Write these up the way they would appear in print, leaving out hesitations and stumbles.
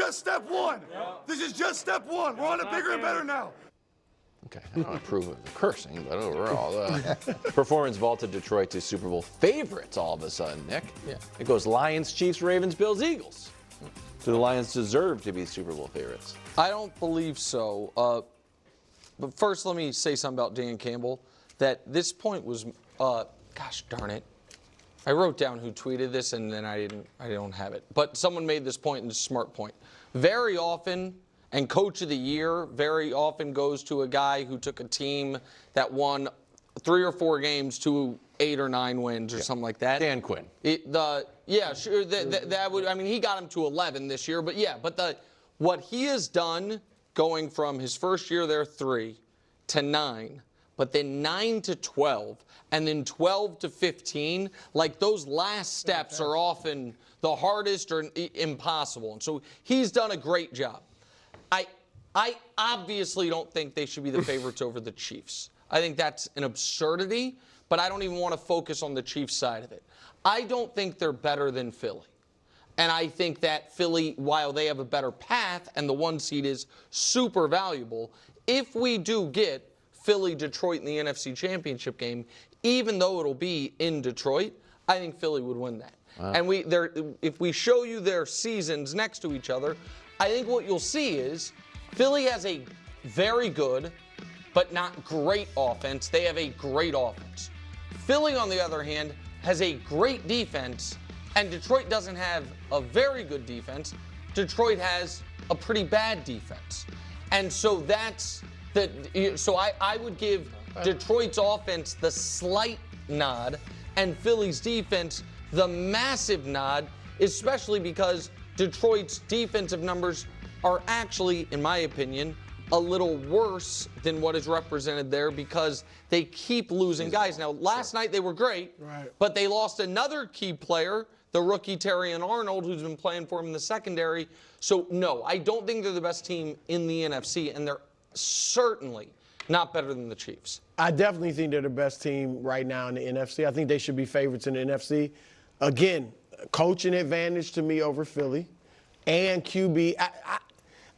just step one. This is just step one. We're on to bigger and better now. Okay, I don't approve of the cursing, but overall, performance vaulted Detroit to Super Bowl favorites all of a sudden, Nick. Yeah. It goes Lions, Chiefs, Ravens, Bills, Eagles. Do the Lions deserve to be Super Bowl favorites? I don't believe so. But first, let me say something about Dan Campbell. That this point was, gosh darn it. I wrote down who tweeted this, and then I don't have it. But someone made this point, and it's a smart point. Very often, and Coach of the Year very often goes to a guy who took a team that won 3 or 4 games to 8 or 9 wins or something like that. Dan Quinn. Yeah, sure. That would. I mean, he got him to 11 this year, but yeah. But what he has done, going from his first year there 3 to 9, but then 9 to 12, and then 12 to 15. Like those last steps are often the hardest or impossible, and so he's done a great job. I obviously don't think they should be the favorites over the Chiefs. I think that's an absurdity, but I don't even want to focus on the Chiefs side of it. I don't think they're better than Philly. And I think that Philly, while they have a better path and the 1 seed is super valuable, if we do get Philly-Detroit in the NFC Championship game, even though it'll be in Detroit, I think Philly would win that. Wow. And if we show you their seasons next to each other, I think what you'll see is Philly has a very good but not great offense. They have a great offense. Philly, on the other hand, has a great defense, and Detroit doesn't have a very good defense. Detroit has a pretty bad defense. And so I would give Detroit's offense the slight nod and Philly's defense the massive nod, especially because Detroit's defensive numbers are actually, in my opinion, a little worse than what is represented there because they keep losing guys. Now, last night they were great, but they lost another key player, the rookie Terrion Arnold, who's been playing for him in the secondary. So, no, I don't think they're the best team in the NFC, and they're certainly not better than the Chiefs. I definitely think they're the best team right now in the NFC. I think they should be favorites in the NFC. Again, coaching advantage to me over Philly and QB.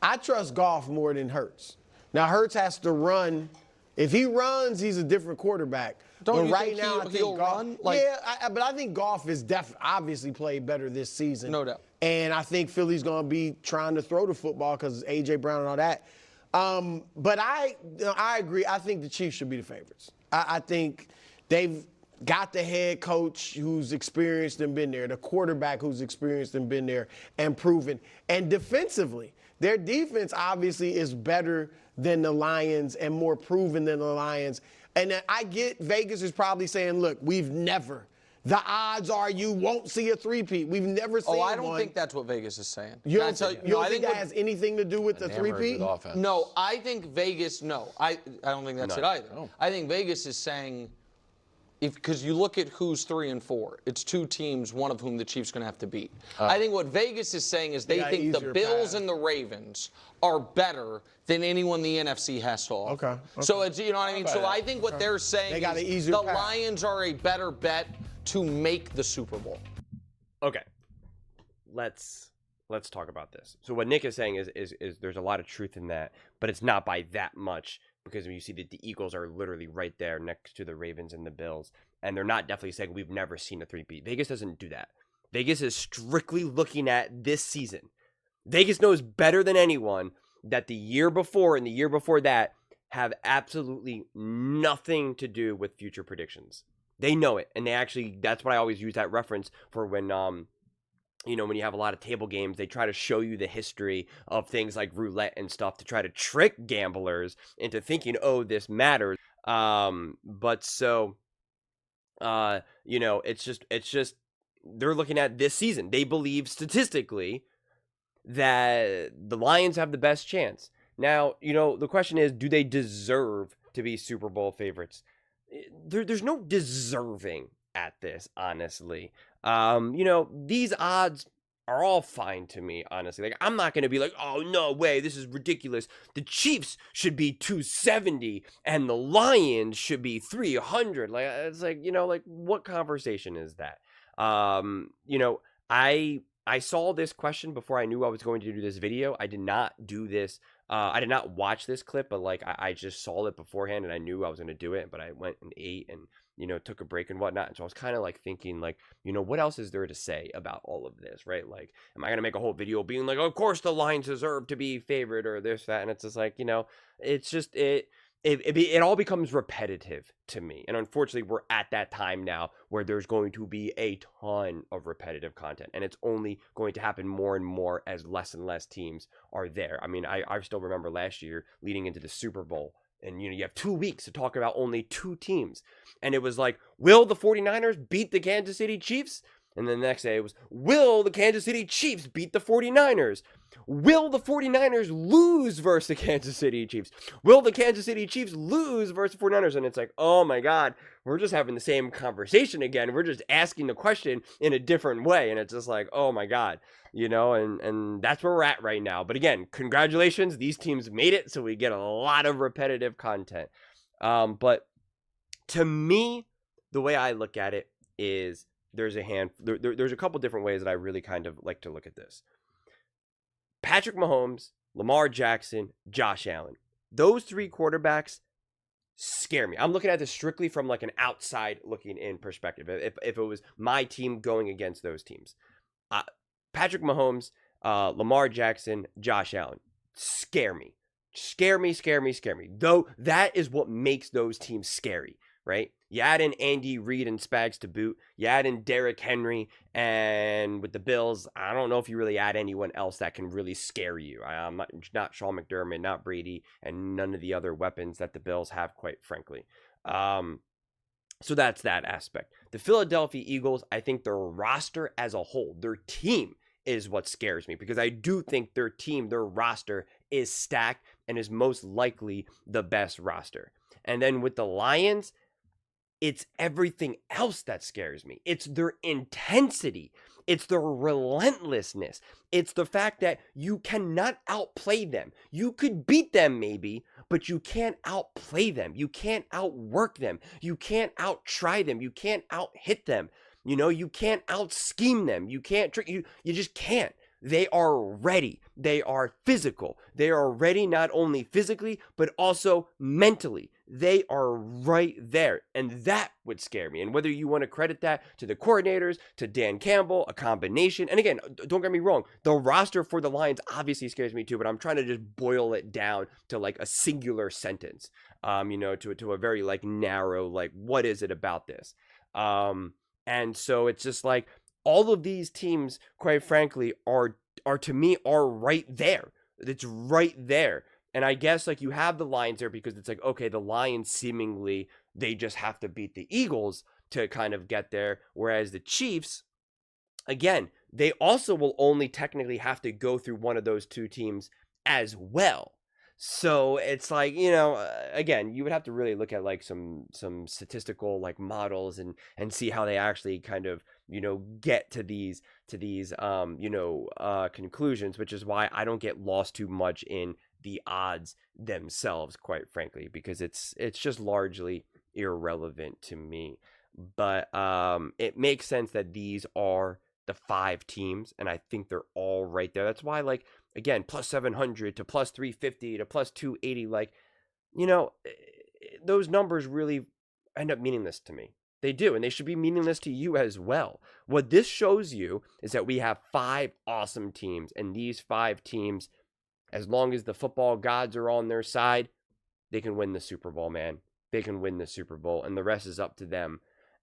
I trust Goff more than Hurts. Now, Hurts has to run. If he runs, he's a different quarterback. Don't you right think now, he'll run? But I think Goff is obviously played better this season. No doubt. And I think Philly's going to be trying to throw the football because A.J. Brown and all that. But I agree. I think the Chiefs should be the favorites. I think they've got the head coach who's experienced and been there, the quarterback who's experienced and been there and proven. And defensively, their defense obviously is better than the Lions and more proven than the Lions. And I get Vegas is probably saying, look, the odds are you won't see a three-peat. We've never seen one. Oh, I don't think that's what Vegas is saying. You don't think that has anything to do with the three-peat? No, I think Vegas, I don't think that's it either. No. I think Vegas is saying, because you look at who's 3 and 4, it's 2 teams, one of whom the Chiefs going to have to beat. I think what Vegas is saying is they think the Bills and the Ravens are better than anyone the NFC has to offer. Okay. So it's, you know what I mean? So I think what they're saying is the Lions are a better bet to make the Super Bowl. Okay. Let's talk about this. So what Nick is saying is there's a lot of truth in that, but it's not by that much. Because when you see that the Eagles are literally right there next to the Ravens and the Bills, and they're not definitely saying we've never seen a three-peat. Vegas doesn't do that. Vegas is strictly looking at this season. Vegas knows better than anyone that the year before and the year before that have absolutely nothing to do with future predictions. They know it, and that's what I always use that reference for when when you have a lot of table games, they try to show you the history of things like roulette and stuff to try to trick gamblers into thinking, oh, this matters. It's just they're looking at this season. They believe statistically that the Lions have the best chance. Now, the question is, do they deserve to be Super Bowl favorites? There's no deserving at this, honestly. These odds are all fine to me, honestly. Like, I'm not going to be like, oh, no way, this is ridiculous. The Chiefs should be 270 and the Lions should be 300. Like, it's like, what conversation is that? I I saw this question before I knew I was going to do this video. I did not do this. I did not watch this clip, but like I just saw it beforehand and I knew I was going to do it. But I went and ate and, you know, took a break and whatnot. And so I was kind of like thinking like, you know, what else is there to say about all of this, right? Like, am I going to make a whole video being like, of course the Lions deserve to be favored or this, that. And it's just like, you know, it's just, it all becomes repetitive to me. And unfortunately, we're at that time now where there's going to be a ton of repetitive content. And it's only going to happen more and more as less and less teams are there. I mean, I still remember last year leading into the Super Bowl. And, you know, you have 2 weeks to talk about only 2 teams. And it was like, will the 49ers beat the Kansas City Chiefs? And then the next day it was, will the Kansas City Chiefs beat the 49ers? Will the 49ers lose versus the Kansas City Chiefs? Will the Kansas City Chiefs lose versus the 49ers? And it's like, oh my God, we're just having the same conversation again. We're just asking the question in a different way. And it's just like, oh my God, you know, and that's where we're at right now. But again, congratulations. These teams made it. So we get a lot of repetitive content. But to me, the way I look at it is there's a couple different ways that I really kind of like to look at this. Patrick Mahomes, Lamar Jackson, Josh Allen. Those 3 quarterbacks scare me. I'm looking at this strictly from like an outside looking in perspective. If it was my team going against those teams. Patrick Mahomes, Lamar Jackson, Josh Allen. Scare me. Scare me. Though that is what makes those teams scary, right? You add in Andy Reid and Spags to boot. You add in Derrick Henry, and with the Bills, I don't know if you really add anyone else that can really scare you. I'm not Sean McDermott, not Brady, and none of the other weapons that the Bills have, quite frankly. So that's that aspect. The Philadelphia Eagles, I think their roster as a whole, their team is what scares me, because I do think their team, their roster is stacked and is most likely the best roster. And then with the Lions, it's everything else that scares me. It's their intensity. It's their relentlessness. It's the fact that you cannot outplay them. You could beat them maybe, but you can't outplay them. You can't outwork them. You can't outtry them. You can't outhit them. You know, you can't out-scheme them. You can't trick you. You just can't. They are ready. They are physical. They are ready not only physically, but also mentally. They are right there. And that would scare me. And whether you want to credit that to the coordinators, to Dan Campbell, a combination. And again, don't get me wrong. The roster for the Lions obviously scares me too, but I'm trying to just boil it down to like a singular sentence, you know, to a very like narrow, like, what is it about this? And so it's just like, all of these teams, quite frankly, are to me are right there. It's right there. And I guess like you have the Lions there because it's like, okay, the Lions seemingly, they just have to beat the Eagles to kind of get there. Whereas the Chiefs, again, they also will only technically have to go through one of those 2 teams as well. So it's like, you know, again, you would have to really look at like some statistical like models and see how they actually kind of, you know, get to these conclusions, which is why I don't get lost too much in the odds themselves, quite frankly, because it's just largely irrelevant to me. But it makes sense that these are the 5 teams, and I think they're all right there. That's why, like, again, plus 700 to plus 350 to plus 280, like, you know, those numbers really end up meaningless to me. They do, and they should be meaningless to you as well. What this shows you is that we have 5 awesome teams, and these 5 teams, as long as the football gods are on their side, they can win the Super Bowl, man. They can win the Super Bowl, and the rest is up to them.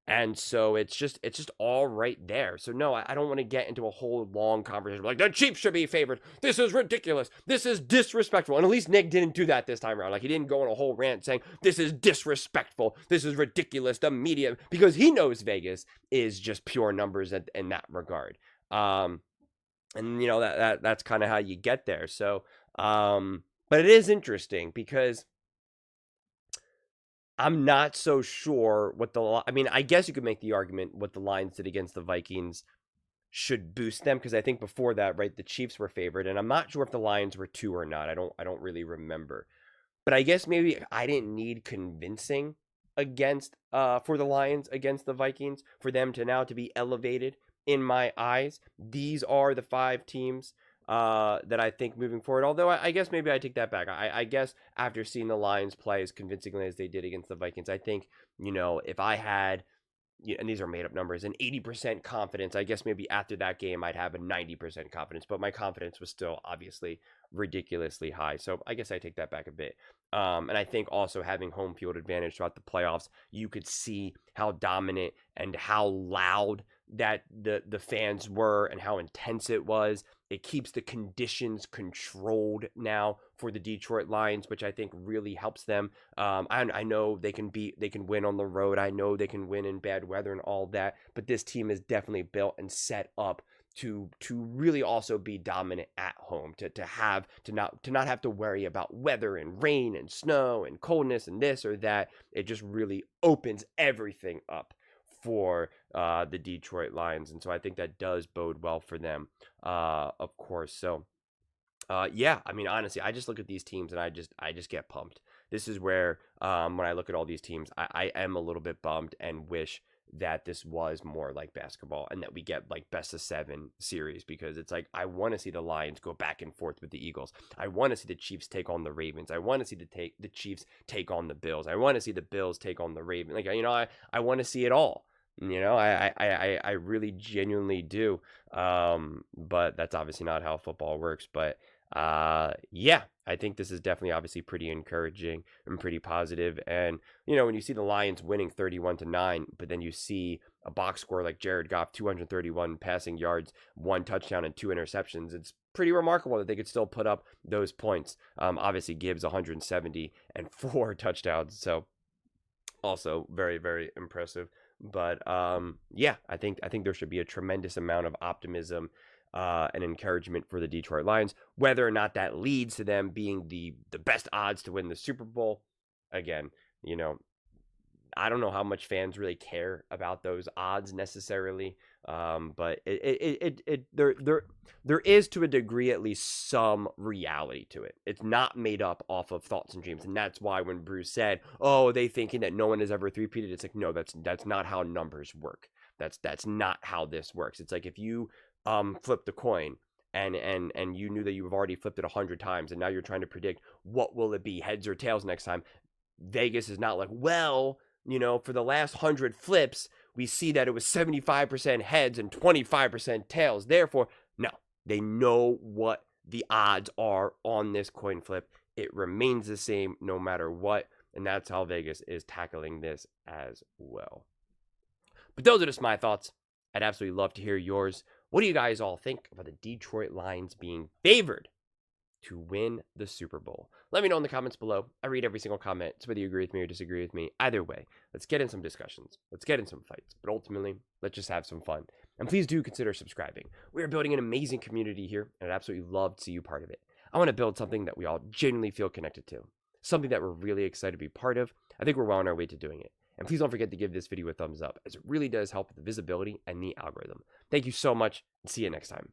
And so it's just all right there. So no, I don't want to get into a whole long conversation like the Chiefs should be favored. This is ridiculous. This is disrespectful. And at least Nick didn't do that this time around. Like, he didn't go on a whole rant saying this is disrespectful. This is ridiculous. The media, because he knows Vegas is just pure numbers in that regard. And you know, that's kind of how you get there. So, but it is interesting because I'm not so sure what I mean, I guess you could make the argument what the Lions did against the Vikings should boost them, because I think before that, right, the Chiefs were favored, and I'm not sure if the Lions were 2 or not. I don't really remember. But I guess maybe I didn't need convincing against for the Lions against the Vikings for them to now to be elevated in my eyes, these are the 5 teams that I think moving forward. Although I guess maybe I take that back. I guess after seeing the Lions play as convincingly as they did against the Vikings, I think, if I had, and these are made up numbers, an 80% confidence, I guess maybe after that game I'd have a 90% confidence, but my confidence was still obviously ridiculously high. So I guess I take that back a bit. And I think also having home field advantage throughout the playoffs, you could see how dominant and how loud that the fans were and how intense it was. It keeps the conditions controlled now for the Detroit Lions, which I think really helps them. I know they can win on the road. I know they can win in bad weather and all that, but this team is definitely built and set up to really also be dominant at home, to not have to worry about weather and rain and snow and coldness and this or that. It just really opens everything up for the Detroit Lions, and so I think that does bode well for them, of course. So yeah, I mean, honestly, I just look at these teams and I just get pumped. This is where when I look at all these teams, I am a little bit bummed and wish that this was more like basketball and that we get like best of 7 series, because it's like I want to see the Lions go back and forth with the Eagles. I want to see the Chiefs take on the Ravens. I want to see the Chiefs take on the Bills. I want to see the Bills take on the Ravens. Like, I want to see it all. I really genuinely do. But that's obviously not how football works. But yeah, I think this is definitely obviously pretty encouraging and pretty positive. And when you see the Lions winning 31-9, but then you see a box score like Jared Goff, 231 passing yards, 1 touchdown and 2 interceptions, it's pretty remarkable that they could still put up those points. Obviously Gibbs 170 and 4 touchdowns, so also very, very impressive. But yeah, I think there should be a tremendous amount of optimism and encouragement for the Detroit Lions. Whether or not that leads to them being the best odds to win the Super Bowl, again, I don't know how much fans really care about those odds necessarily, but there is, to a degree at least, some reality to it. It's not made up off of thoughts and dreams, and that's why when Bruce said, "Oh, they thinking that no one has ever three-peated," it's like, no, that's not how numbers work. That's not how this works. It's like if you flip the coin and you knew that you've already flipped it 100 times, and now you're trying to predict what will it be, heads or tails next time. Vegas is not like, well, for the last 100 flips, we see that it was 75% heads and 25% tails. Therefore, no, they know what the odds are on this coin flip. It remains the same no matter what, and that's how Vegas is tackling this as well. But those are just my thoughts. I'd absolutely love to hear yours. What do you guys all think about the Detroit Lions being favored to win the Super Bowl? Let me know in the comments below. I read every single comment, so whether you agree with me or disagree with me, either way, let's get in some discussions. Let's get in some fights. But ultimately, let's just have some fun. And please do consider subscribing. We are building an amazing community here, and I'd absolutely love to see you part of it. I want to build something that we all genuinely feel connected to, something that we're really excited to be part of. I think we're well on our way to doing it. And please don't forget to give this video a thumbs up, as it really does help with the visibility and the algorithm. Thank you so much, and see you next time.